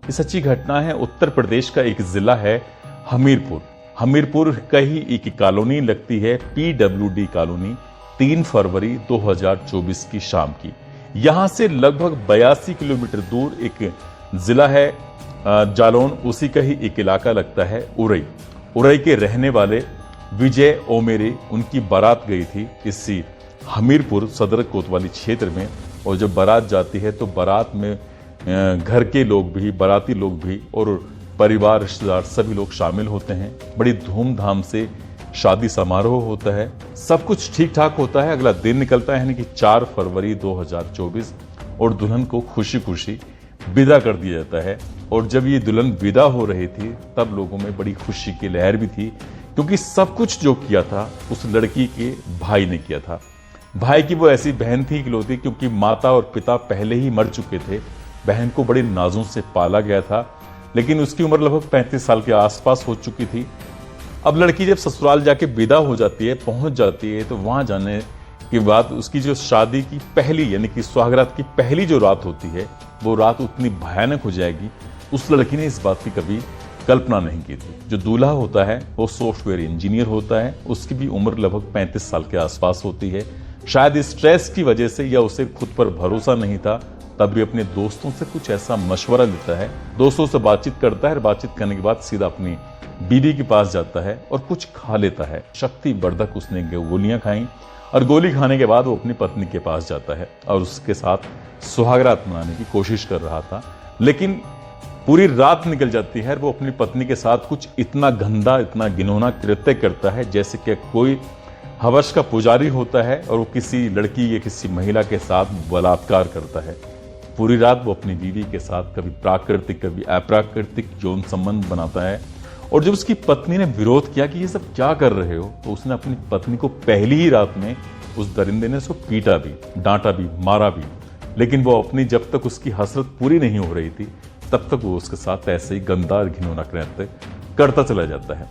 ये सच्ची घटना है। उत्तर प्रदेश का एक जिला है हमीरपुर। हमीरपुर का ही एक कॉलोनी लगती है PWD कॉलोनी, 3 फरवरी 2024 की शाम की। यहां से लगभग 82 किलोमीटर दूर एक जिला है जालौन, उसी का ही एक इलाका लगता है उरई। उरई के रहने वाले विजय ओमेरे, उनकी बारात गई थी इसी हमीरपुर सदर कोतवाली क्षेत्र में। और जब बारात जाती है तो बारात में घर के लोग भी, बाराती लोग भी और परिवार रिश्तेदार सभी लोग शामिल होते हैं। बड़ी धूमधाम से शादी समारोह होता है, सब कुछ ठीक ठाक होता है। अगला दिन निकलता है यानी कि 4 फरवरी 2024 और दुल्हन को खुशी खुशी विदा कर दिया जाता है। और जब ये दुल्हन विदा हो रही थी तब लोगों में बड़ी खुशी की लहर भी थी, क्योंकि सब कुछ जो किया था उस लड़की के भाई ने किया था। भाई की वो ऐसी बहन थी इकलौती, क्योंकि माता और पिता पहले ही मर चुके थे। बहन को बड़े नाजों से पाला गया था, लेकिन उसकी उम्र लगभग 35 साल के आसपास हो चुकी थी। अब लड़की जब ससुराल जाके विदा हो जाती है, पहुंच जाती है, तो वहां जाने के बाद उसकी जो शादी की पहली यानी कि सुहागरात की पहली जो रात होती है, वो रात उतनी भयानक हो जाएगी, उस लड़की ने इस बात की कभी कल्पना नहीं की थी। जो दूल्हा होता है वो सॉफ्टवेयर इंजीनियर होता है, उसकी भी उम्र लगभग 35 साल के आसपास होती है। शायद स्ट्रेस की वजह से या उसे खुद पर भरोसा नहीं था, तब भी अपने दोस्तों से कुछ ऐसा मशवरा लेता है, दोस्तों से बातचीत करता है। बातचीत करने के बाद सीधा अपनी बीवी के पास जाता है और कुछ खा लेता है। शक्तिवर्धक उसने गोलियां खाई और गोली खाने के बाद वो अपनी पत्नी के पास जाता है और उसके साथ सुहागरात मनाने की कोशिश कर रहा था। लेकिन पूरी रात निकल जाती है, वो अपनी पत्नी के साथ कुछ इतना गंदा, इतना घिनौना कृत्य करता है जैसे कि कोई हवस का पुजारी होता है और वो किसी लड़की या किसी महिला के साथ बलात्कार करता है। पूरी रात वो अपनी बीवी के साथ कभी प्राकृतिक कभी अप्राकृतिक यौन संबंध बनाता है। और जब उसकी पत्नी ने विरोध किया कि ये सब क्या कर रहे हो, तो उसने अपनी पत्नी को पहली ही रात में उस दरिंदे ने उसको पीटा भी, डांटा भी, मारा भी। लेकिन वो अपनी जब तक उसकी हसरत पूरी नहीं हो रही थी तब तक वो उसके साथ ऐसे ही गंदा और घिनौना कृत्य करता चला जाता है।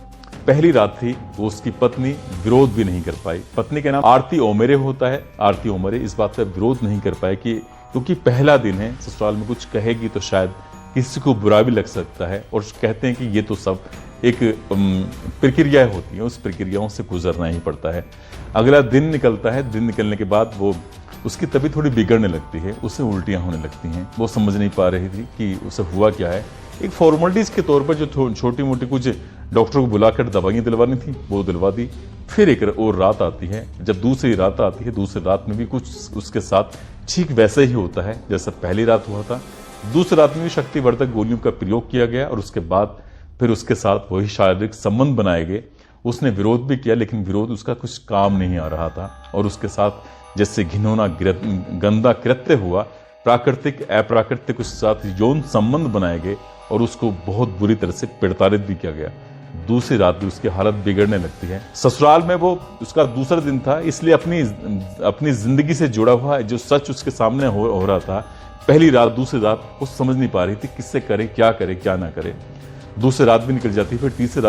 पहली रात थी, वो उसकी पत्नी विरोध भी नहीं कर पाई। पत्नी का नाम आरती ओमेरे होता है। आरती ओमेरे इस बात का विरोध नहीं कर पाए कि क्योंकि पहला दिन है, ससुराल में कुछ कहेगी तो शायद किसी को बुरा भी लग सकता है। और कहते हैं कि ये तो सब एक प्रक्रियाएं होती हैं, उस प्रक्रियाओं से गुजरना ही पड़ता है। अगला दिन निकलता है। दिन निकलने के बाद वो उसकी तबीयत थोड़ी बिगड़ने लगती है, उसे उल्टियां होने लगती हैं। वो समझ नहीं पा रही थी कि उसे हुआ क्या है। एक फॉर्मेलिटीज के तौर पर जो छोटी मोटी कुछ डॉक्टर को बुलाकर दवाइयाँ दिलवानी थी वो दिलवा दी। फिर एक और रात आती है। जब दूसरी रात आती है, दूसरी रात में भी कुछ उसके साथ ठीक वैसे ही होता है जैसा पहली रात हुआ था। दूसरी रात में भी शक्तिवर्धक गोलियों का प्रयोग किया गया और उसके बाद फिर उसके साथ वही शारीरिक संबंध बनाए गए। उसने विरोध भी किया, लेकिन विरोध उसका कुछ काम नहीं आ रहा था और उसके साथ जैसे घिनौना गंदा कृत्य हुआ, प्राकृतिक अप्राकृतिक उसके साथ यौन संबंध बनाए गए और उसको बहुत बुरी तरह से प्रताड़ित भी किया गया। दूसरी रात भी उसकी हालत बिगड़ने लगती है। ससुराल में वो उसका दूसरा दिन था, इसलिए अपनी जिंदगी से जुड़ा हुआ जो सच उसके सामने हो रहा था, पहली रात दूसरी रात वो समझ नहीं पा रही थी किससे करे क्या ना करे। दूसरी रात भी निकल जाती है, फिर तीसरी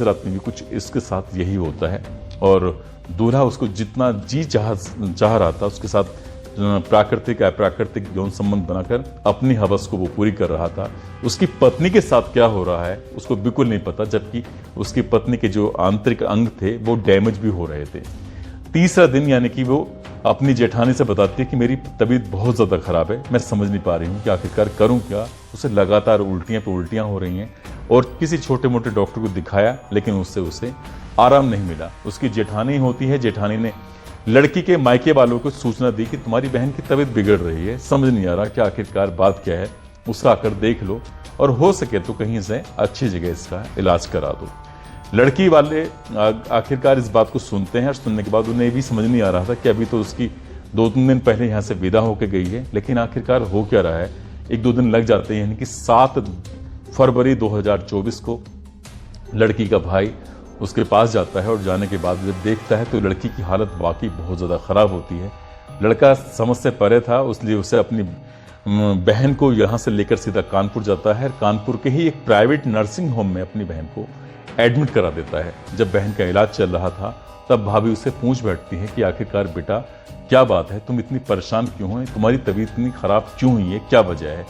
रात में भी कुछ इसके साथ यही होता है। और दूल्हा उसको जितना जी चाह रहा था उसके साथ प्राकृतिक अप्राकृतिक यौन संबंध बनाकर अपनी हवस को वो पूरी कर रहा था। उसकी पत्नी के साथ क्या हो रहा है उसको बिल्कुल नहीं पता, जबकि उसकी पत्नी के जो आंतरिक अंग थे वो डैमेज भी हो रहे थे। तीसरा दिन यानी कि वो अपनी जेठानी से बताती है कि मेरी तबीयत बहुत ज्यादा खराब है, मैं समझ नहीं पा रही हूँ कि आखिरकार करूँ क्या। उसे लगातार उल्टियां पे उल्टियां हो रही हैं और किसी छोटे मोटे डॉक्टर को दिखाया, लेकिन उससे उसे आराम नहीं मिला। उसकी जेठानी होती है, जेठानी ने लड़की के मायके वालों को सूचना दी कि तुम्हारी बहन की तबीयत बिगड़ रही है, समझ नहीं आ रहा कि आखिरकार बात क्या है, उसका आकर देख लो और हो सके तो कहीं से अच्छी जगह इसका इलाज करा दो। लड़की वाले आखिरकार इस बात को सुनते हैं और सुनने के बाद उन्हें भी समझ नहीं आ रहा था कि अभी तो उसकी 2-3 दिन पहले यहाँ से विदा होकर गई है, लेकिन आखिरकार हो क्या रहा है। 1-2 दिन लग जाते हैं, यानी कि 7 फरवरी 2024 को लड़की का भाई उसके पास जाता है और जाने के बाद जब देखता है तो लड़की की हालत वाकई बहुत ज़्यादा ख़राब होती है। लड़का समझ से परे था, इसलिए उसे अपनी बहन को यहाँ से लेकर सीधा कानपुर जाता है। कानपुर के ही एक प्राइवेट नर्सिंग होम में अपनी बहन को एडमिट करा देता है। जब बहन का इलाज चल रहा था तब भाभी उसे पूछ बैठती है कि आखिरकार बेटा क्या बात है, तुम इतनी परेशान क्यों हो, तुम्हारी तबीयत इतनी खराब क्यों हुई है, क्या वजह है।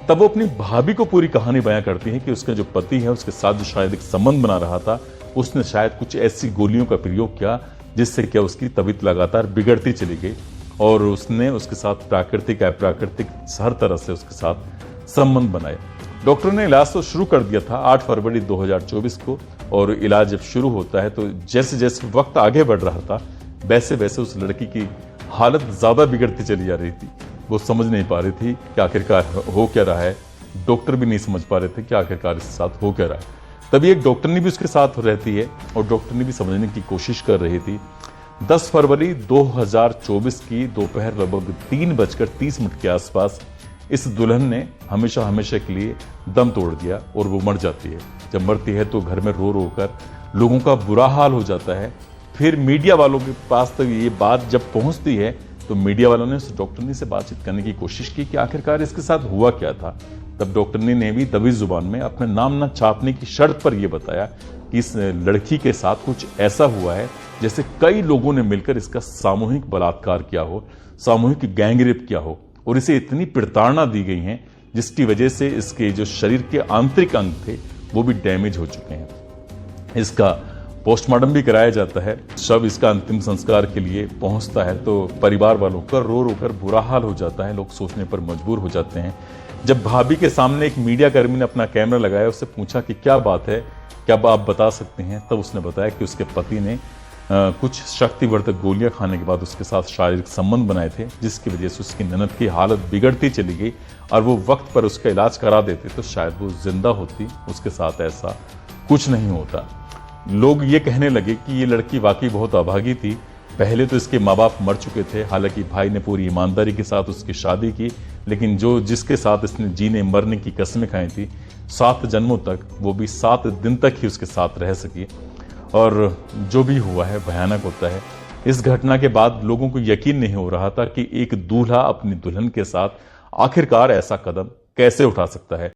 तब वो अपनी भाभी को पूरी कहानी बयां करती है कि उसका जो पति है उसके साथ जो शायद एक संबंध बना रहा था, उसने शायद कुछ ऐसी गोलियों का प्रयोग किया जिससे क्या उसकी तबीयत लगातार बिगड़ती चली गई और उसने उसके साथ प्राकृतिक अप्राकृतिक हर तरह से उसके साथ संबंध बनाए। डॉक्टर ने इलाज तो शुरू कर दिया था 8 फरवरी 2024 को, और इलाज जब शुरू होता है तो जैसे जैसे वक्त आगे बढ़ रहा था वैसे वैसे उस लड़की की हालत ज्यादा बिगड़ती चली जा रही थी। वो समझ नहीं पा रही थी कि आखिरकार हो क्या रहा है। डॉक्टर भी नहीं समझ पा रहे थे कि आखिरकार इसके साथ हो क्या रहा है। तभी एक डॉक्टरनी भी उसके साथ रहती है और डॉक्टरनी भी समझने की कोशिश कर रही थी। 10 फरवरी 2024 की दोपहर लगभग 3:30 के आसपास इस दुल्हन ने हमेशा हमेशा के लिए दम तोड़ दिया और वो मर जाती है। जब मरती है तो घर में रो रो कर लोगों का बुरा हाल हो जाता है। फिर मीडिया वालों के पास तक ये बात जब पहुंचती है तो मीडिया वालों ने उस डॉक्टरनी से बातचीत करने की कोशिश की कि आखिरकार इसके साथ हुआ क्या था। तब डॉक्टरनी ने भी दबी जुबान में अपने नाम न छापने की शर्त पर यह बताया कि इस लड़की के साथ कुछ ऐसा हुआ है जैसे कई लोगों ने मिलकर इसका सामूहिक बलात्कार किया हो, सामूहिक गैंगरेप किया हो, और इसे इतनी प्रताड़ना दी गई है जिसकी वजह से इसके जो शरीर के आंतरिक अंग थे वो भी डैमेज हो चुके हैं। इसका पोस्टमार्टम भी कराया जाता है। शव इसका अंतिम संस्कार के लिए पहुंचता है तो परिवार वालों का रो रो कर बुरा हाल हो जाता है। लोग सोचने पर मजबूर हो जाते हैं। जब भाभी के सामने एक मीडिया कर्मी ने अपना कैमरा लगाया, उससे पूछा कि क्या बात है, क्या आप बता सकते हैं, तब उसने बताया कि उसके पति ने कुछ शक्तिवर्धक गोलियां खाने के बाद उसके साथ शारीरिक संबंध बनाए थे, जिसकी वजह से उसकी ननद की हालत बिगड़ती चली गई और वो वक्त पर उसका इलाज करा देते तो शायद वो जिंदा होती। उसके साथ ऐसा कुछ नहीं होता। लोग ये कहने लगे कि ये लड़की वाकई बहुत अभागी थी। पहले तो इसके माँ बाप मर चुके थे, हालांकि भाई ने पूरी ईमानदारी के साथ उसकी शादी की, लेकिन जिसके साथ इसने जीने मरने की कस्में खाई थी 7 जन्मों तक, वो भी 7 दिन तक ही उसके साथ रह सकी। और जो भी हुआ है भयानक होता है। इस घटना के बाद लोगों को यकीन नहीं हो रहा था कि एक दूल्हा अपनी दुल्हन के साथ आखिरकार ऐसा कदम कैसे उठा सकता है।